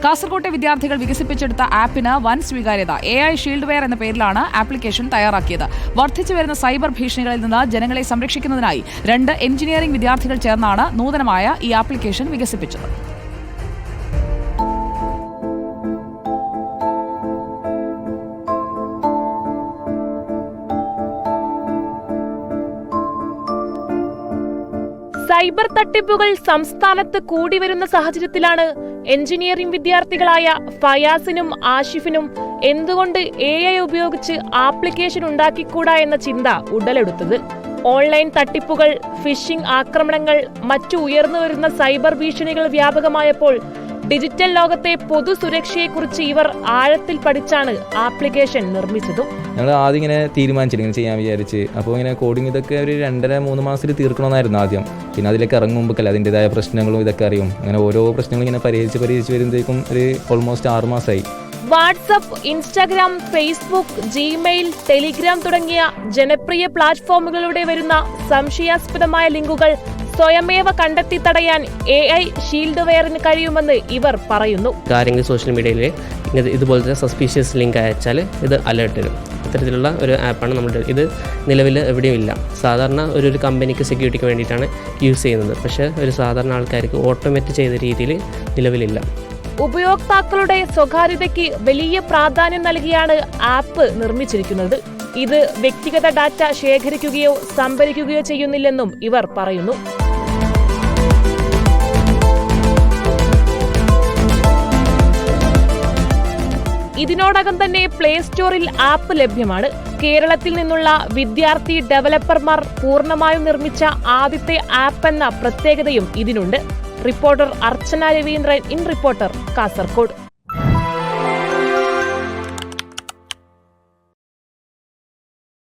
കാസർകോട്ടെ വിദ്യാർത്ഥികൾ വികസിപ്പിച്ചെടുത്ത ആപ്പിന് വൻ സ്വീകാര്യത. AI ഷീൽഡ് വെയർ എന്ന പേരിലാണ് ആപ്ലിക്കേഷൻ തയ്യാറാക്കിയത്. വർദ്ധിച്ചു വരുന്ന സൈബർ ഭീഷണികളിൽ നിന്ന് ജനങ്ങളെ സംരക്ഷിക്കുന്നതിനായി 2 എഞ്ചിനീയറിംഗ് വിദ്യാർത്ഥികൾ ചേർന്നാണ് നൂതനമായ ഈ ആപ്ലിക്കേഷൻ വികസിപ്പിച്ചത്. സൈബർ തട്ടിപ്പുകൾ സംസ്ഥാനത്ത് കൂടിവരുന്ന സാഹചര്യത്തിലാണ് എഞ്ചിനീയറിംഗ് വിദ്യാർത്ഥികളായ ഫയാസിനും ആഷിഫിനും എന്തുകൊണ്ട് AI ഉപയോഗിച്ച് ആപ്ലിക്കേഷൻ ഉണ്ടാക്കിക്കൂടാ എന്ന ചിന്ത ഉടലെടുത്തത്. ഓൺലൈൻ തട്ടിപ്പുകൾ, ഫിഷിംഗ് ആക്രമണങ്ങൾ, മറ്റു ഉയർന്നുവരുന്ന സൈബർ ഭീഷണികൾ വ്യാപകമായപ്പോൾ ഡിജിറ്റൽ ലോകത്തെ പൊതുസുരക്ഷയെക്കുറിച്ച് ഇവർ ആഴത്തിൽ പഠിച്ചാണ് ആപ്ലിക്കേഷൻ നിർമ്മിച്ചതും. ഞങ്ങൾ ആദ്യം ഇങ്ങനെ തീരുമാനിച്ചില്ല ഇങ്ങനെ ചെയ്യാൻ വിചാരിച്ച്. അപ്പോൾ ഇങ്ങനെ കോഡിംഗ് ഇതൊക്കെ ഒരു 2.5-3 മാസത്തിൽ തീർക്കണമെന്നായിരുന്നു ആദ്യം. പിന്നെ അതിലേക്ക് ഇറങ്ങുമ്പോഴല്ലേ അതിൻ്റെതായ പ്രശ്നങ്ങളും ഇതൊക്കെ അറിയും. അങ്ങനെ ഓരോ പ്രശ്നങ്ങളും ഇങ്ങനെ പരിഹരിച്ച് വരുമ്പോഴേക്കും ഒരു ഓൾമോസ്റ്റ് 6 മാസമായി. WhatsApp, Instagram, Facebook, Gmail, Telegram തുടങ്ങിയ ജനപ്രിയ പ്ലാറ്റ്ഫോമുകളിലൂടെ വരുന്ന സംശയാസ്പദമായ ലിങ്കുകൾ സ്വയമേവ കണ്ടെത്തി തടയാൻ AI ഷീൽഡ് വെയറിന് കഴിയുമെന്ന് ഇവർ പറയുന്നു. കാര്യങ്ങൾ സോഷ്യൽ മീഡിയയിൽ ഇതുപോലത്തെ സസ്പീഷ്യസ് ലിങ്ക് അയച്ചാൽ ഇത് അലേർട്ട് വരും. ഇത്തരത്തിലുള്ള ഒരു ആപ്പാണ് നമ്മുടെ. ഇത് നിലവിൽ എവിടെയും ഇല്ല. സാധാരണ ഒരു കമ്പനിക്ക് സെക്യൂരിറ്റിക്ക് വേണ്ടിയിട്ടാണ് യൂസ് ചെയ്യുന്നത്. പക്ഷേ ഒരു സാധാരണ ആൾക്കാർക്ക് ഓട്ടോമേറ്റ് ചെയ്ത രീതിയിൽ നിലവിലില്ല. ഉപയോക്താക്കളുടെ സ്വകാര്യതയ്ക്ക് വലിയ പ്രാധാന്യം നൽകിയാണ് ആപ്പ് നിർമ്മിച്ചിരിക്കുന്നത്. ഇത് വ്യക്തിഗത ഡാറ്റ ശേഖരിക്കുകയോ സംഭരിക്കുകയോ ചെയ്യുന്നില്ലെന്നും ഇവർ പറയുന്നു. ഇതിനോടകം തന്നെ പ്ലേ സ്റ്റോറിൽ ആപ്പ് ലഭ്യമാണ്. കേരളത്തിൽ നിന്നുള്ള വിദ്യാർത്ഥി ഡെവലപ്പർമാർ പൂർണ്ണമായും നിർമ്മിച്ച ആദ്യത്തെ ആപ്പ് എന്ന പ്രത്യേകതയും ഇതിനുണ്ട്. Reporter Archana Raveendran, in reporter, Kasaragod.